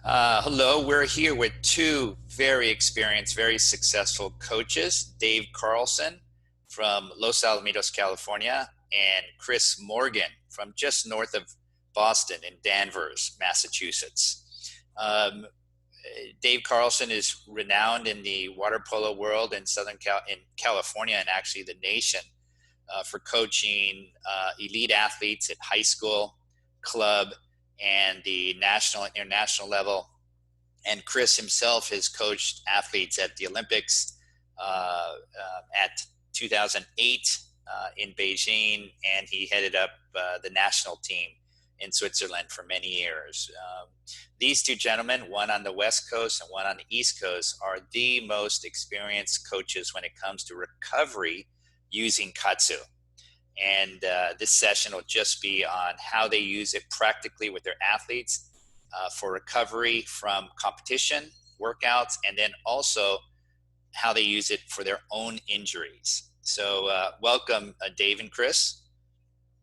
Hello, we're here with two very experienced, very successful coaches, Dave Carlson from Los Alamitos, California, and Chris Morgan from just north of Boston in Danvers, Massachusetts. Dave Carlson is renowned in the water polo world in in California and actually the nation for coaching elite athletes at high school, club, and the national and international level. And Chris himself has coached athletes at the Olympics at 2008 in Beijing, and he headed up the national team in Switzerland for many years. These two gentlemen, one on the West Coast and one on the East Coast, are the most experienced coaches when it comes to recovery using Katsu. And this session will just be on how they use it practically with their athletes for recovery from competition, workouts, and then also how they use it for their own injuries. So welcome, Dave and Chris.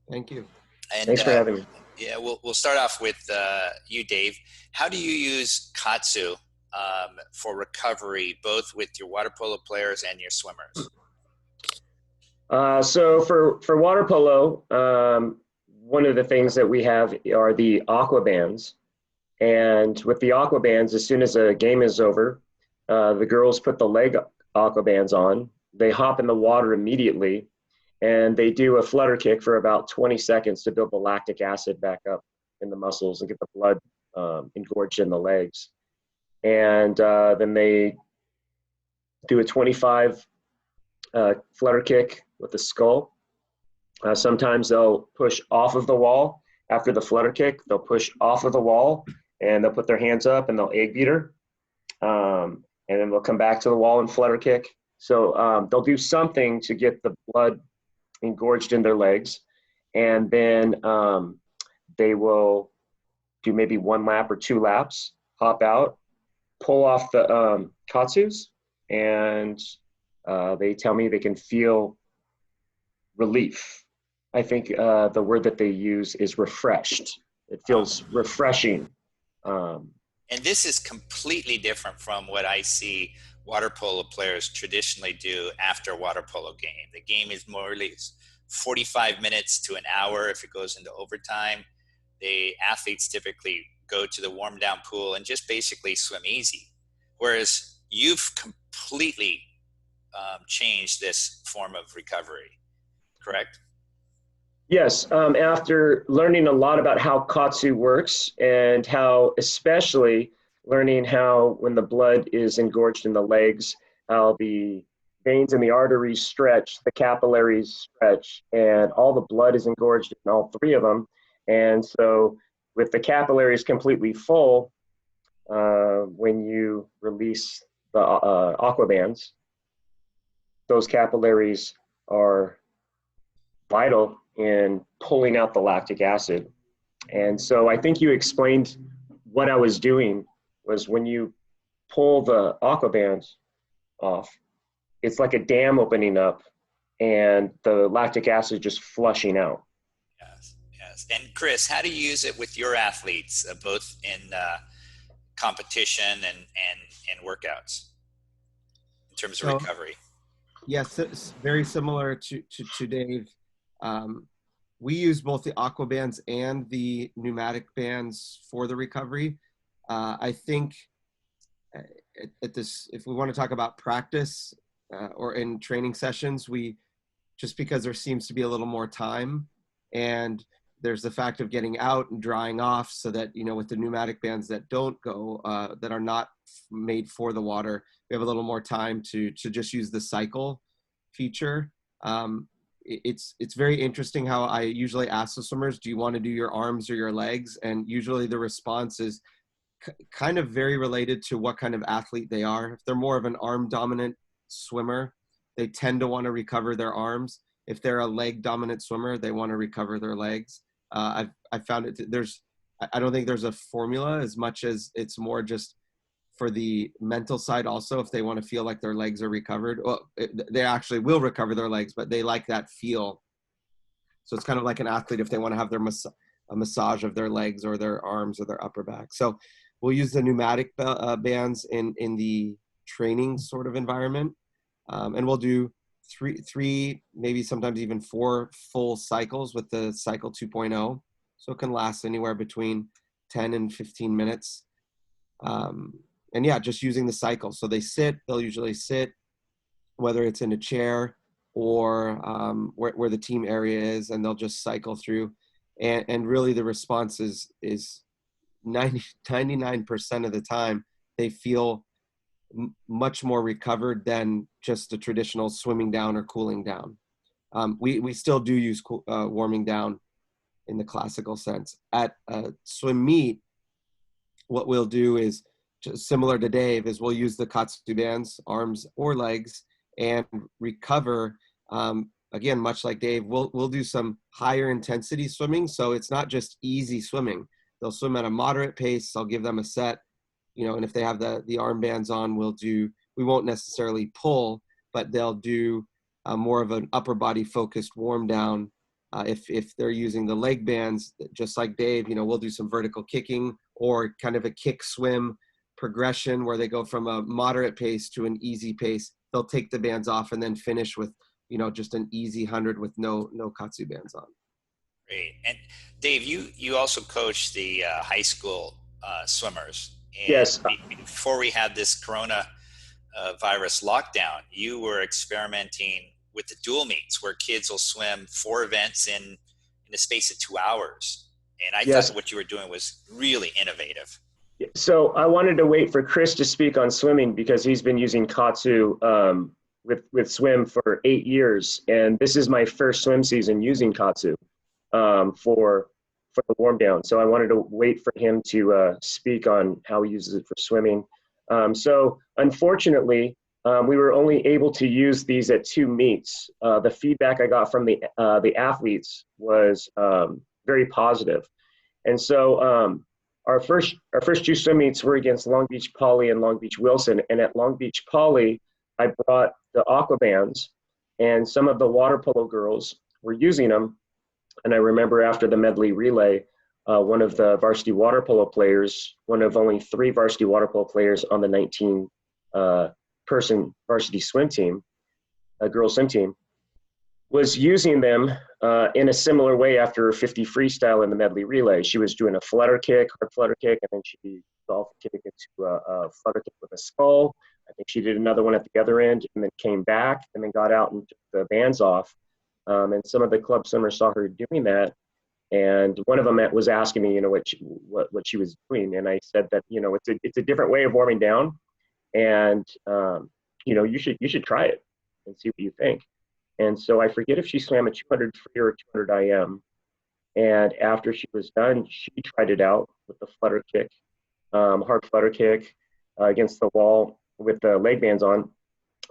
Thank you. And, Thanks for having me. Yeah, we'll start off with you, Dave. How do you use Katsu for recovery, both with your water polo players and your swimmers? So for water polo, one of the things that we have are the aqua bands. And with the aqua bands, as soon as a game is over, the girls put the leg aqua bands on. They hop in the water immediately, and they do a flutter kick for about 20 seconds to build the lactic acid back up in the muscles and get the blood engorged in the legs. And then they do a 25 flutter kick with the skull. Sometimes they'll push off of the wall after the flutter kick. They'll push off of the wall and they'll put their hands up and they'll egg beat her. And then they'll come back to the wall and flutter kick. So they'll do something to get the blood engorged in their legs. And then they will do maybe 1 lap or 2 laps, hop out, pull off the katsus, and they tell me they can feel relief. I think the word that they use is refreshed. It feels refreshing. And this is completely different from what I see water polo players traditionally do after a water polo game. The game is more or less 45 minutes to an hour if it goes into overtime. The athletes typically go to the warm down pool and just basically swim easy. Whereas you've completely changed this form of recovery, correct? Yes, after learning a lot about how Katsu works and how, especially learning how when the blood is engorged in the legs, how the veins and the arteries stretch, the capillaries stretch, and all the blood is engorged in all 3 of them. And so with the capillaries completely full, when you release the aqua bands, those capillaries are vital in pulling out the lactic acid. And so I think you explained what I was doing was when you pull the aqua bands off, it's like a dam opening up and the lactic acid just flushing out. Yes, yes. And Chris, how do you use it with your athletes, both in competition and workouts in terms of recovery? Yes, it's very similar to Dave. We use both the aqua bands and the pneumatic bands for the recovery. I think at this, if we want to talk about practice or in training sessions, just because there seems to be a little more time, and there's the fact of getting out and drying off, so that, you know, with the pneumatic bands that don't go, that are not made for the water, we have a little more time to just use the cycle feature. It's very interesting how I usually ask the swimmers, do you want to do your arms or your legs? And usually the response is kind of very related to what kind of athlete they are. If they're more of an arm dominant swimmer, they tend to want to recover their arms. If they're a leg dominant swimmer, they want to recover their legs. I found I don't think there's a formula as much as it's more just for the mental side also. If they want to feel like their legs are recovered, well, they actually will recover their legs, but they like that feel. So it's kind of like an athlete if they want to have a massage of their legs or their arms or their upper back. So we'll use the pneumatic bands in the training sort of environment. And we'll do three, maybe sometimes even 4 full cycles with the Cycle 2.0. So it can last anywhere between 10 and 15 minutes. And yeah, just using the cycle. So they'll usually sit, whether it's in a chair or where the team area is, and they'll just cycle through. And really the response is 99% of the time, they feel much more recovered than just the traditional swimming down or cooling down. We still do use warming down in the classical sense. At a swim meet, what we'll do is, just similar to Dave, is we'll use the Katsu bands, arms or legs, and recover. Again, much like Dave, we'll do some higher intensity swimming. So it's not just easy swimming. They'll swim at a moderate pace. I'll give them a set, and if they have the armbands on, we won't necessarily pull, but they'll do more of an upper body focused warm down. If they're using the leg bands, just like Dave, we'll do some vertical kicking or kind of a kick swim progression where they go from a moderate pace to an easy pace. They'll take the bands off and then finish with, just an easy 100 with no Katsu bands on. Great. And Dave, you also coach the high school swimmers. And Yes. Before we had this corona virus lockdown, you were experimenting with the dual meets where kids will swim 4 events in the space of 2 hours. And I Yes. thought what you were doing was really innovative. So I wanted to wait for Chris to speak on swimming because he's been using Katsu with swim for 8 years. And this is my first swim season using Katsu for the warm down. So I wanted to wait for him to speak on how he uses it for swimming. So unfortunately, we were only able to use these at 2 meets. The feedback I got from the athletes was very positive. And so our first 2 swim meets were against Long Beach Poly and Long Beach Wilson. And at Long Beach Poly, I brought the aqua bands, and some of the water polo girls were using them. And I remember after the medley relay, one of the varsity water polo players, one of only 3 varsity water polo players on the 19 person varsity swim team, a girls swim team, was using them in a similar way after 50 freestyle in the medley relay. She was doing a flutter kick, hard flutter kick, and then she golf kick into a flutter kick with a skull. I think she did another one at the other end and then came back and then got out and took the bands off. And some of the club swimmers saw her doing that. And one of them was asking me, what she was doing. And I said that, it's a different way of warming down. And, you should try it and see what you think. And so I forget if she swam a 200 free or 200 IM. And after she was done, she tried it out with the flutter kick, hard flutter kick against the wall with the leg bands on.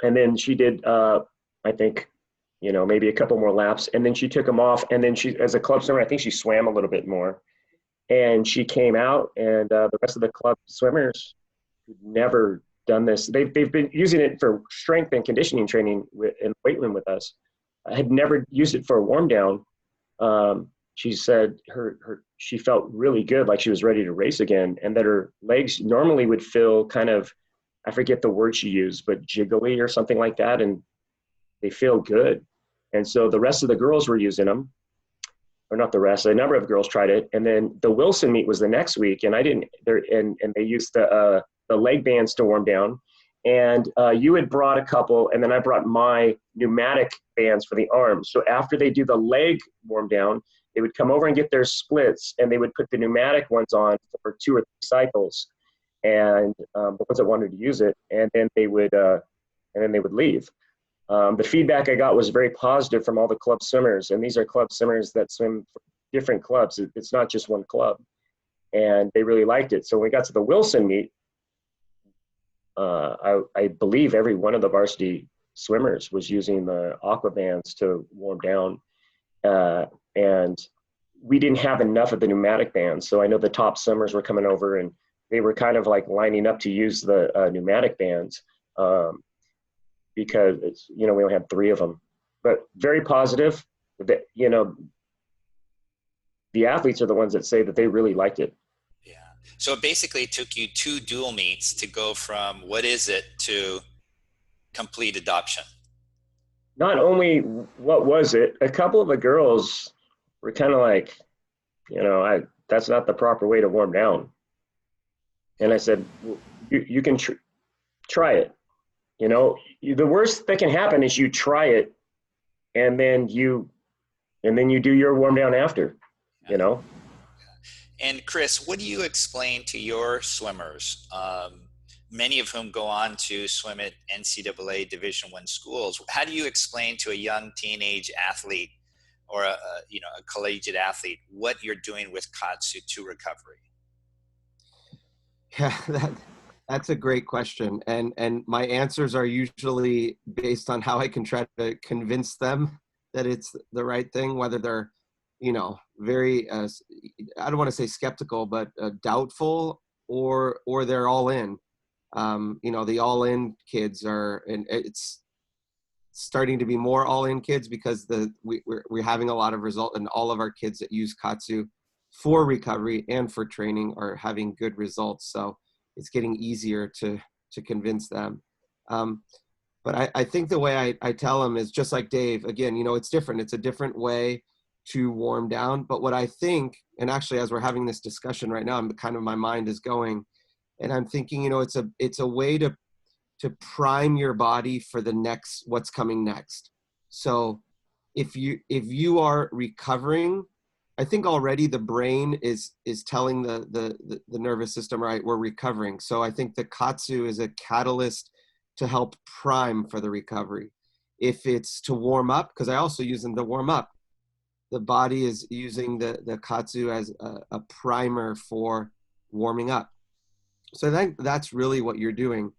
And then she did, I think, maybe a couple more laps. And then she took them off. And then she, as a club swimmer, I think she swam a little bit more. And she came out, and the rest of the club swimmers who'd never done this, they've been using it for strength and conditioning training in the weight room with us. I had never used it for a warm down. She said she felt really good, like she was ready to race again, and that her legs normally would feel kind of, I forget the word she used, but jiggly or something like that, and they feel good. And so the rest of the girls were using them, or not the rest, a number of girls tried it. And then the Wilson meet was the next week, and they used the leg bands to warm down. And you had brought a couple, and then I brought my pneumatic bands for the arms. So after they do the leg warm down, they would come over and get their splits, and they would put the pneumatic ones on for 2 or 3 cycles, and the ones that wanted to use it, and then they would leave. The feedback I got was very positive from all the club swimmers, and these are club swimmers that swim for different clubs. It's not just one club, and they really liked it. So when we got to the Wilson meet, I believe every one of the varsity swimmers was using the aqua bands to warm down, and we didn't have enough of the pneumatic bands. So I know the top swimmers were coming over, and they were kind of like lining up to use the pneumatic bands. Because it's, we only had 3 of them, but very positive. That the athletes are the ones that say that they really liked it. Yeah. So it basically took you 2 dual meets to go from what is it to complete adoption. Not only what was it, a couple of the girls were kind of like, that's not the proper way to warm down. And I said, well, you can try it. The worst that can happen is you try it, and then you do your warm down after. And Chris, what do you explain to your swimmers, many of whom go on to swim at NCAA Division I schools? How do you explain to a young teenage athlete or a collegiate athlete what you're doing with KAATSU to recovery? Yeah, that's a great question. And my answers are usually based on how I can try to convince them that it's the right thing, whether they're, very, I don't want to say skeptical, but doubtful, or they're all in. The all in kids are, and it's starting to be more all in kids because we're having a lot of result, and all of our kids that use KAATSU for recovery and for training are having good results. So it's getting easier to convince them. But I think the way I tell them is just like Dave, again, it's different. It's a different way to warm down. But what I think, and actually as we're having this discussion right now, my mind is going, and I'm thinking, it's a way to prime your body for what's coming next. So if you are recovering, I think already the brain is telling the nervous system, right, we're recovering. So I think the KAATSU is a catalyst to help prime for the recovery. If it's to warm up, because I also use them to warm up, the body is using the KAATSU as a primer for warming up. So I think that's really what you're doing.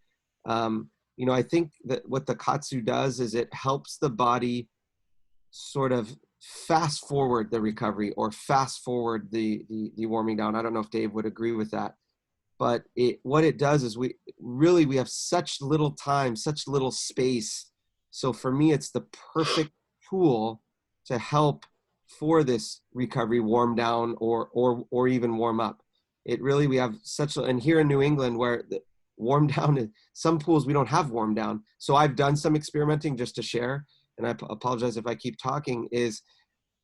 I think that what the KAATSU does is it helps the body sort of fast forward the recovery or fast forward the warming down. I don't know if Dave would agree with that, but what it does is we have such little time, such little space. So for me, it's the perfect tool to help for this recovery, warm down or even warm up. We have and here in New England where the warm down, some pools we don't have warm down. So I've done some experimenting just to share, and I apologize if I keep talking, is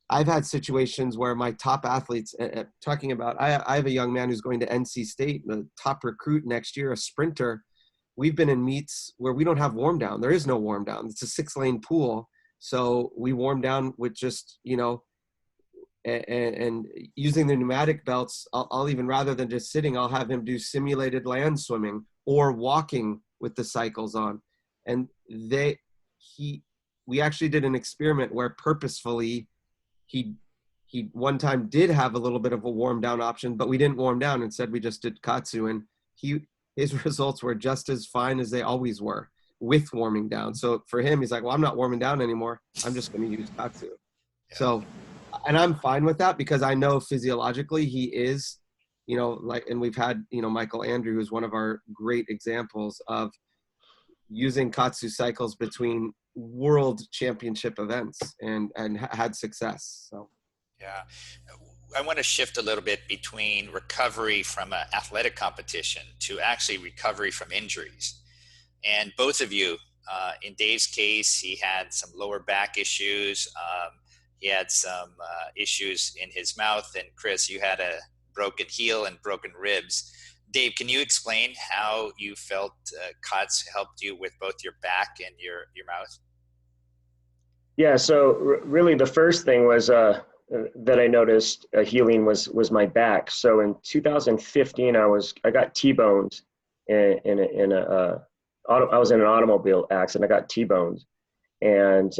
I've had situations where my top athletes, talking about, I have a young man who's going to NC State, the top recruit next year, a sprinter. We've been in meets where we don't have warm down. There is no warm down. It's a 6-lane pool. So we warm down with just, and using the pneumatic belts. I'll even, rather than just sitting, I'll have him do simulated land swimming or walking with the cycles on. And we actually did an experiment where purposefully he one time did have a little bit of a warm down option, but we didn't warm down. Instead, we just did KAATSU, and his results were just as fine as they always were with warming down. So for him, he's like, well, I'm not warming down anymore. I'm just going to use KAATSU. Yeah. So, and I'm fine with that because I know physiologically he is, and we've had, Michael Andrew, who's one of our great examples of using KAATSU cycles between world championship events and had success. So, yeah. I want to shift a little bit between recovery from an athletic competition to actually recovery from injuries. And both of you, in Dave's case, he had some lower back issues. He had some issues in his mouth. And Chris, you had a broken heel and broken ribs. Dave, can you explain how you felt KAATSU helped you with both your back and your mouth? Yeah, so really the first thing was that I noticed healing was my back. So in 2015, I got T-boned I was in an automobile accident. I got T-boned, and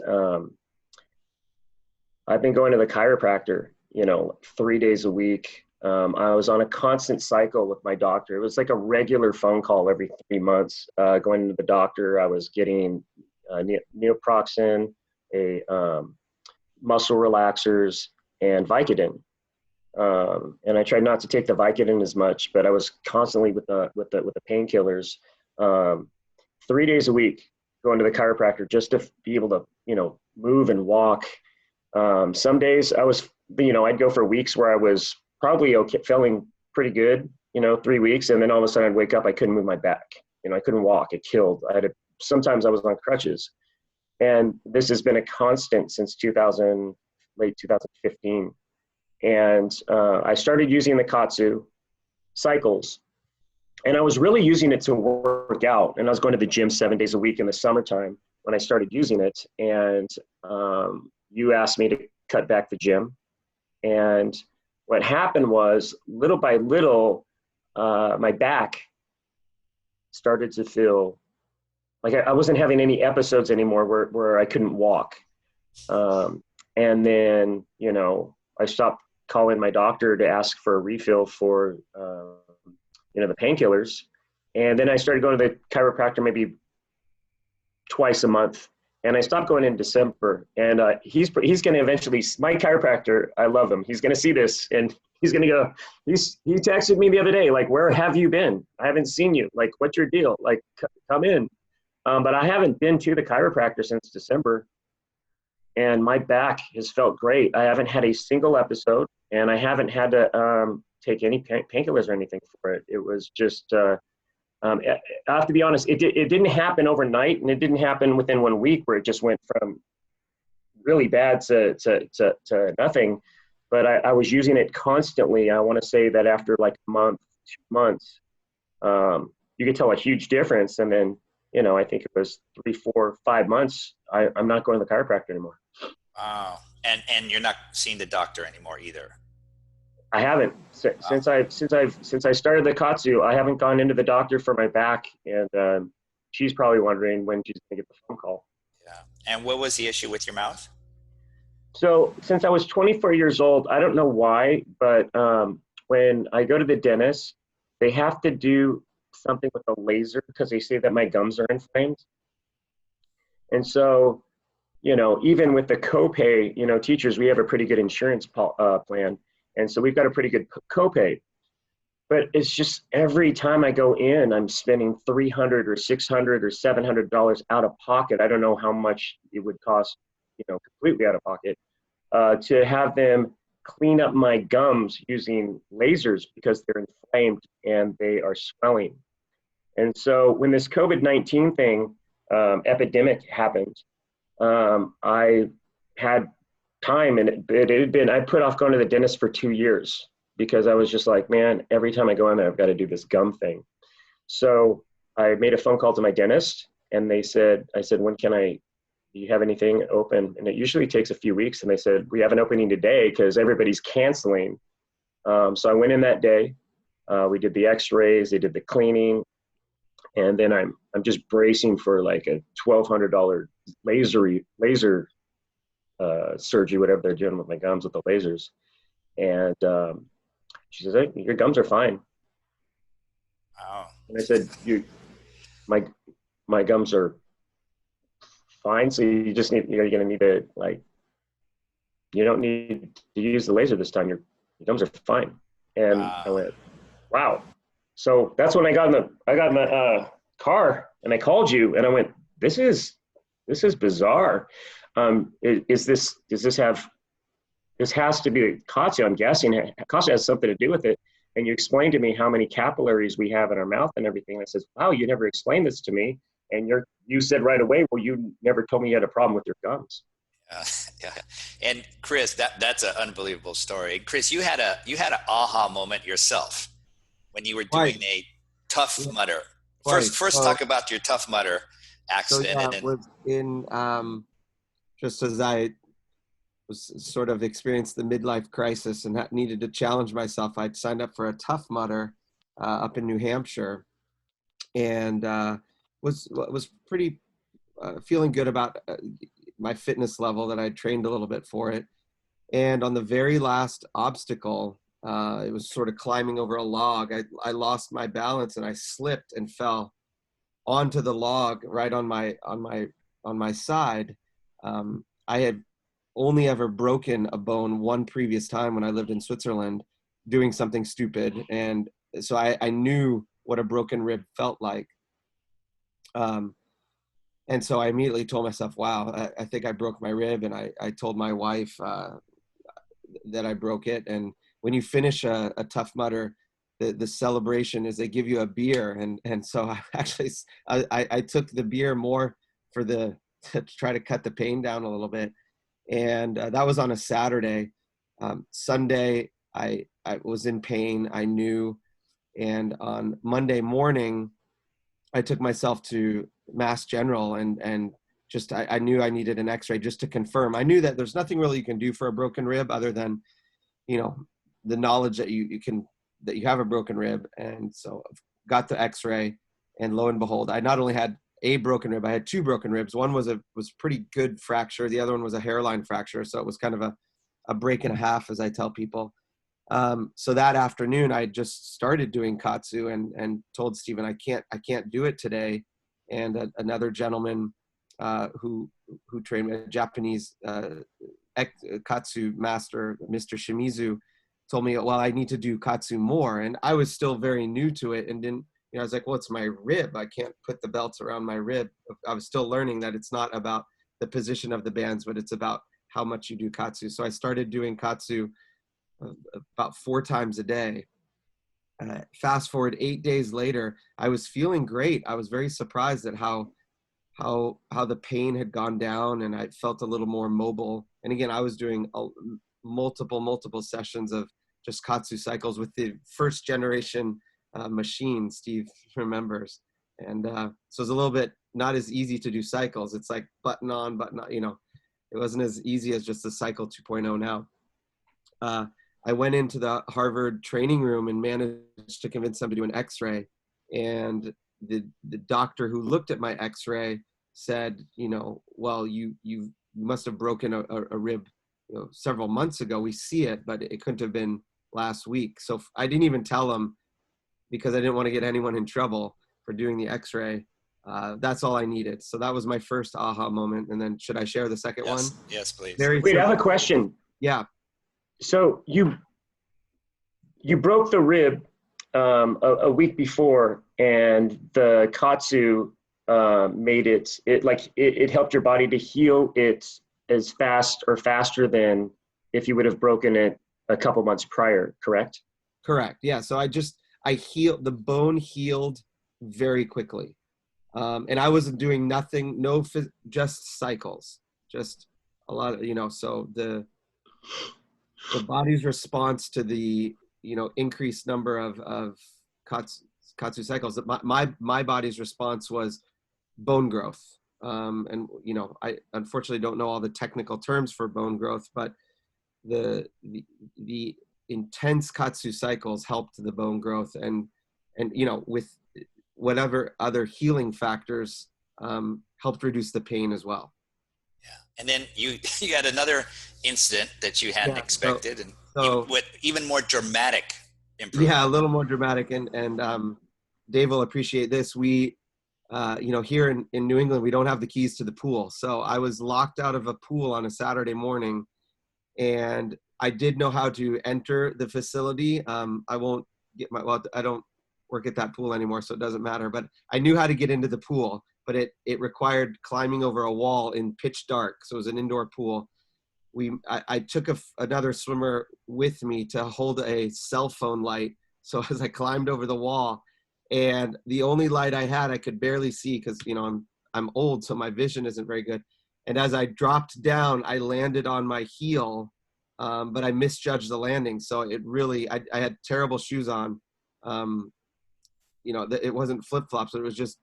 I've been going to the chiropractor, 3 days a week. I was on a constant cycle with my doctor. It was like a regular phone call every 3 months. Going to the doctor, I was getting naproxen, muscle relaxers, and Vicodin. And I tried not to take the Vicodin as much, but I was constantly with the painkillers. 3 days a week, going to the chiropractor just to be able to, move and walk. Some days I was, I'd go for weeks where I was probably okay, feeling pretty good, 3 weeks, and then all of a sudden I'd wake up, I couldn't move my back. I couldn't walk. It killed. Sometimes I was on crutches. And this has been a constant since late 2015. And I started using the Katsu cycles. And I was really using it to work out. And I was going to the gym 7 days a week in the summertime when I started using it. And you asked me to cut back the gym. And what happened was, little by little, my back started to feel like I wasn't having any episodes anymore where I couldn't walk. And then, I stopped calling my doctor to ask for a refill for, the painkillers. And then I started going to the chiropractor maybe twice a month. And I stopped going in December. And he's going to eventually, my chiropractor, I love him. He's going to see this and he's going to go, he texted me the other day, like, where have you been? I haven't seen you. Like, what's your deal? Like, come in. But I haven't been to the chiropractor since December. And my back has felt great. I haven't had a single episode, and I haven't had to take any painkillers or anything for it. It was just, I have to be honest, it didn't happen overnight, and it didn't happen within 1 week where it just went from really bad to nothing. But I was using it constantly. I want to say that after like a month, 2 months, you could tell a huge difference. And then, I think it was 3, 4, 5 months, I'm not going to the chiropractor anymore. Wow. And you're not seeing the doctor anymore either. I haven't since I started the Katsu. I haven't gone into the doctor for my back, and she's probably wondering when she's going to get the phone call. Yeah. And what was the issue with your mouth? So since I was 24 years old, I don't know why, but when I go to the dentist, they have to do something with a laser because they say that my gums are inflamed. And so, even with the copay, teachers, we have a pretty good insurance plan. And so we've got a pretty good copay. But it's just every time I go in, I'm spending $300 or $600 or $700 out of pocket. I don't know how much it would cost, completely out of pocket, to have them clean up my gums using lasers because they're inflamed and they are swelling. And so when this COVID-19 thing, epidemic happened, I had time, and it had been, I put off going to the dentist for 2 years because I was just like, man, every time I go in there, I've got to do this gum thing. So I made a phone call to my dentist, and I said, when do you have anything open? And it usually takes a few weeks. And they said, we have an opening today because everybody's canceling. So I went in that day. We did the x-rays, they did the cleaning. And then I'm just bracing for like a $1,200 laser surgery, whatever they're doing with my gums with the lasers. And she says, hey, your gums are fine. Wow. And I said, my gums are fine. So you just you're going to need to, like, you don't need to use the laser this time. Your gums are fine. And I went, wow. So that's when I got in the car, and I called you, and I went, this is bizarre. This has to be Katsu, I'm guessing. Katsu has something to do with it. And you explained to me how many capillaries we have in our mouth and everything. And I said, wow, you never explained this to me. And you said right away, well, you never told me you had a problem with your gums. Yeah. And Chris, that's an unbelievable story. Chris, you had a aha moment yourself when you were doing a Tough Mudder. First talk about your Tough Mudder accident. So, was in just as I was sort of experienced the midlife crisis and needed to challenge myself, I'd signed up for a Tough Mudder up in New Hampshire, and was pretty feeling good about my fitness level, that I'd trained a little bit for it. And on the very last obstacle, it was sort of climbing over a log. I lost my balance and I slipped and fell onto the log right on my side. I had only ever broken a bone one previous time when I lived in Switzerland doing something stupid. And so I knew what a broken rib felt like. And so I immediately told myself, wow, I think I broke my rib. And I told my wife that I broke it. And when you finish a Tough Mudder, the celebration is they give you a beer, and so I took the beer more for to try to cut the pain down a little bit, and that was on a Saturday. Sunday I was in pain, I knew, and on Monday morning I took myself to Mass General and just I knew I needed an X-ray just to confirm. I knew that there's nothing really you can do for a broken rib other than, the knowledge that you have a broken rib. And so got the X-ray, and lo and behold, I not only had a broken rib, I had two broken ribs. One was pretty good fracture. The other one was a hairline fracture. So it was kind of a break and a half, as I tell people. So that afternoon I just started doing KAATSU and told Stephen, I can't do it today. And another gentleman, who trained, a Japanese, KAATSU master, Mr. Shimizu, told me, well, I need to do KAATSU more. And I was still very new to it and didn't, I was like, well, it's my rib. I can't put the belts around my rib. I was still learning that it's not about the position of the bands, but it's about how much you do KAATSU. So I started doing KAATSU about 4 times a day. Fast forward 8 days later, I was feeling great. I was very surprised at how the pain had gone down, and I felt a little more mobile. And again, I was doing multiple sessions of just KAATSU cycles with the first generation machine, Steve remembers. And so it's a little bit not as easy to do cycles. It's like button on, button on, it wasn't as easy as just the cycle 2.0 now. I went into the Harvard training room and managed to convince them to do an X-ray. And the doctor who looked at my X-ray said, well, you must have broken a rib, several months ago. We see it, but it couldn't have been last week. So I didn't even tell him, because I didn't want to get anyone in trouble for doing the X-ray. That's all I needed. So that was my first aha moment. And then should I share the second one? Yes, please. Wait, I have a question. Yeah. So you broke the rib a week before, and the KAATSU made it helped your body to heal it as fast or faster than if you would have broken it a couple months prior, correct? Correct. Yeah. So the bone healed very quickly. And I wasn't doing nothing, just cycles, just a lot of, so the body's response to the, increased number of KAATSU cycles, my body's response was bone growth. And, I unfortunately don't know all the technical terms for bone growth, but the intense KAATSU cycles helped the bone growth, and with whatever other healing factors helped reduce the pain as well. Yeah, and then you had another incident that you hadn't expected, with even more dramatic improvement. Yeah, a little more dramatic, and Dave will appreciate this. We, here in New England, we don't have the keys to the pool, so I was locked out of a pool on a Saturday morning, and I did know how to enter the facility. I don't work at that pool anymore, so it doesn't matter, but I knew how to get into the pool, but it required climbing over a wall in pitch dark. So it was an indoor pool. I took another swimmer with me to hold a cell phone light. So as I climbed over the wall, and the only light I had, I could barely see, because, I'm old, so my vision isn't very good. And as I dropped down, I landed on my heel, but I misjudged the landing. So it really, I had terrible shoes on. It wasn't flip-flops, it was just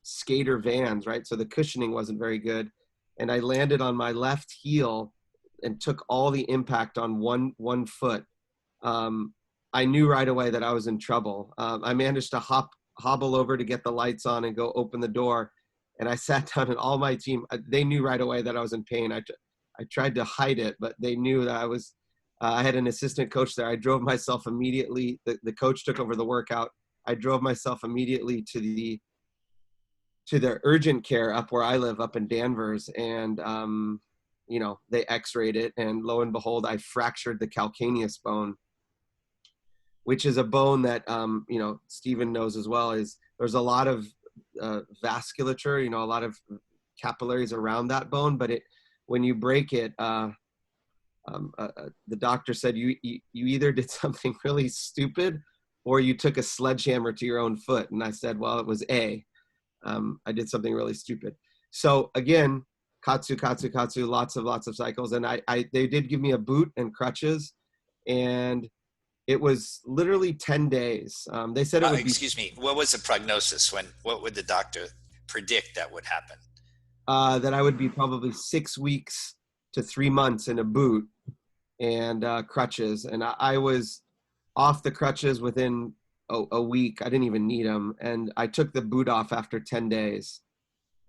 skater Vans, right? So the cushioning wasn't very good. And I landed on my left heel and took all the impact on one foot. I knew right away that I was in trouble. I managed to hobble over to get the lights on and go open the door. And I sat down, and all my team, they knew right away that I was in pain. I tried to hide it, but they knew that I was, I had an assistant coach there. I drove myself immediately. The coach took over the workout. I drove myself immediately to the urgent care up where I live, up in Danvers. And, they x-rayed it, and lo and behold, I fractured the calcaneus bone, which is a bone that, Stephen knows as well, is there's a lot of vasculature, a lot of capillaries around that bone, but when you break it, the doctor said you either did something really stupid, or you took a sledgehammer to your own foot. And I said, well, it was A. I did something really stupid. So again, Katsu, lots of cycles. And they did give me a boot and crutches, and it was literally 10 days. They said it would be. Excuse me. What was the prognosis? What would the doctor predict that would happen? That I would be probably 6 weeks to 3 months in a boot and crutches. And I was off the crutches within a week. I didn't even need them. And I took the boot off after 10 days.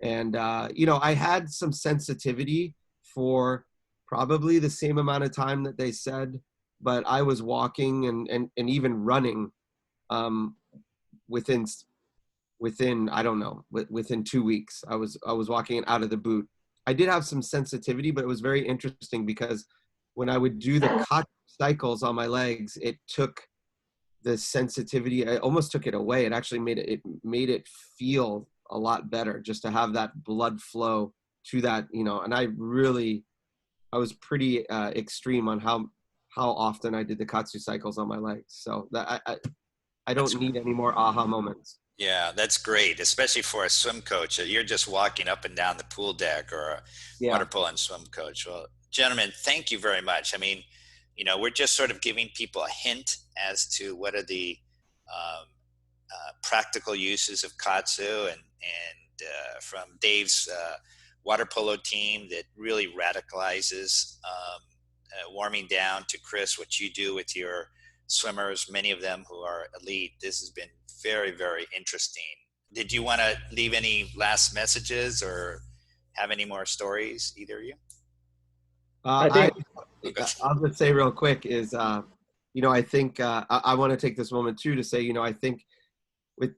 And, I had some sensitivity for probably the same amount of time that they said, but I was walking and even running within, I don't know, within 2 weeks. I was walking out of the boot. I did have some sensitivity, but it was very interesting because when I would do the Katsu cycles on my legs, it took the sensitivity. I almost took it away. It actually made it feel a lot better just to have that blood flow to that, and I was pretty extreme on how often I did the Katsu cycles on my legs. So that I don't need any more aha moments. Yeah, that's great, especially for a swim coach. You're just walking up and down the pool deck, or a water polo and swim coach. Well, gentlemen, thank you very much. I mean, we're just sort of giving people a hint as to what are the practical uses of Katsu, and from Dave's water polo team that really radicalizes warming down, to Chris, what you do with your swimmers, many of them who are elite. This has been very, very interesting. Did you want to leave any last messages or have any more stories, either of you? I'll just say real quick is, I think I want to take this moment too to say, I think with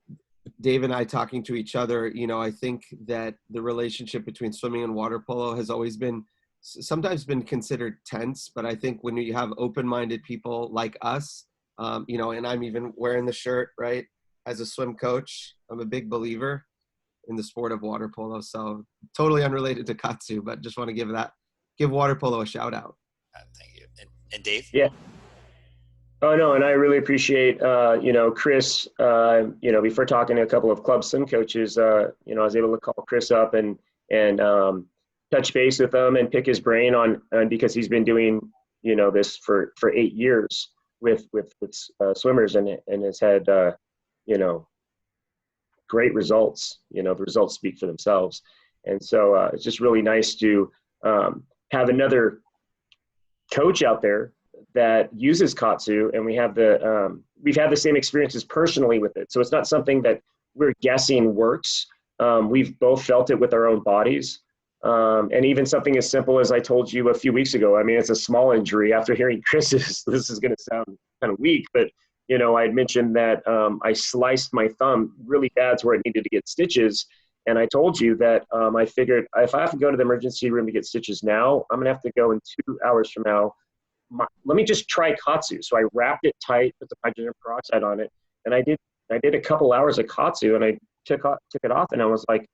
Dave and I talking to each other, I think that the relationship between swimming and water polo has always been, sometimes been considered tense, but I think when you have open-minded people like us, and I'm even wearing the shirt, right? As a swim coach, I'm a big believer in the sport of water polo. So totally unrelated to Katsu, but just want to give water polo a shout out. Thank you. And Dave? Yeah. Oh, no. And I really appreciate, Chris, before talking to a couple of club swim coaches, I was able to call Chris up and touch base with him and pick his brain on because he's been doing, this for 8 years with swimmers and has had, great results. The results speak for themselves. And so it's just really nice to have another coach out there that uses Katsu, and we've had the same experiences personally with it. So it's not something that we're guessing works. We've both felt it with our own bodies. And even something as simple as I told you a few weeks ago, I mean, it's a small injury. After hearing Chris's, this is going to sound kind of weak, but I had mentioned that I sliced my thumb really bad to where I needed to get stitches. And I told you that I figured if I have to go to the emergency room to get stitches now, I'm going to have to go in 2 hours from now. Let me just try Katsu. So I wrapped it tight, put the hydrogen peroxide on it, and I did a couple hours of Katsu, and I took it off, and I was like,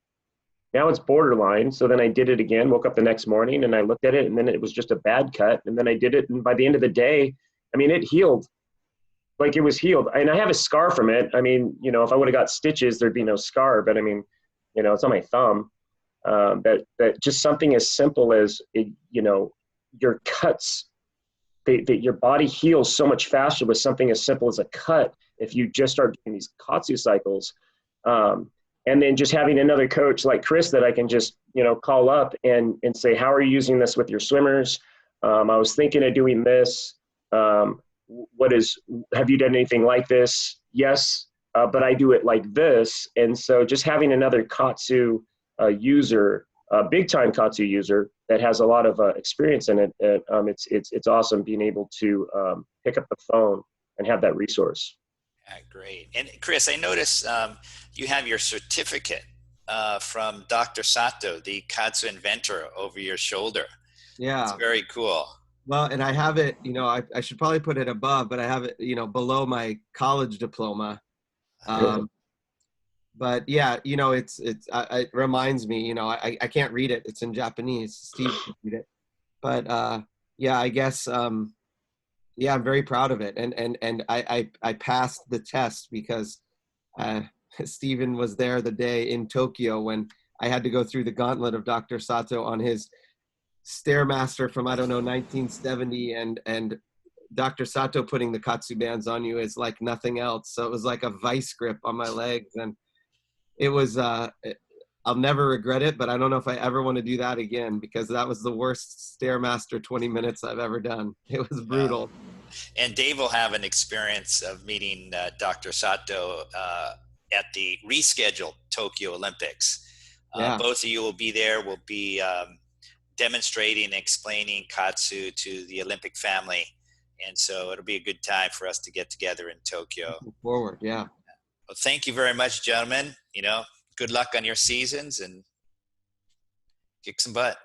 now it's borderline. So then I did it again, woke up the next morning, and I looked at it, and then it was just a bad cut. And then I did it, and by the end of the day, I mean, it healed. Like, it was healed. And I have a scar from it. I mean, if I would have got stitches, there'd be no scar. But I mean, it's on my thumb. That just something as simple as, your cuts, that your body heals so much faster with something as simple as a cut if you just start doing these Katsu cycles. And then just having another coach like Chris that I can just, call up and say, how are you using this with your swimmers? I was thinking of doing this. Have you done anything like this? Yes, but I do it like this. And so just having another Katsu user, a big time Katsu user that has a lot of experience in it, it's awesome being able to pick up the phone and have that resource. Yeah, great. And Chris, I noticed you have your certificate from Dr. Sato, the Katsu inventor, over your shoulder. Yeah. It's very cool. Well, and I have it, I should probably put it above, but I have it, below my college diploma. But yeah, it reminds me, I can't read it. It's in Japanese. Steve can read it. But yeah, I guess Yeah, I'm very proud of it. And I passed the test because Stephen was there the day in Tokyo when I had to go through the gauntlet of Dr. Sato on his Stairmaster from, I don't know, 1970. And Dr. Sato putting the Katsu bands on you is like nothing else. So it was like a vice grip on my legs. And it was, I'll never regret it, but I don't know if I ever want to do that again because that was the worst Stairmaster 20 minutes I've ever done. It was brutal. And Dave will have an experience of meeting Dr. Sato at the rescheduled Tokyo Olympics. Yeah. Both of you will be there. We'll be demonstrating and explaining Katsu to the Olympic family. And so it'll be a good time for us to get together in Tokyo. Looking forward, yeah. Well, thank you very much, gentlemen. Good luck on your seasons and kick some butt.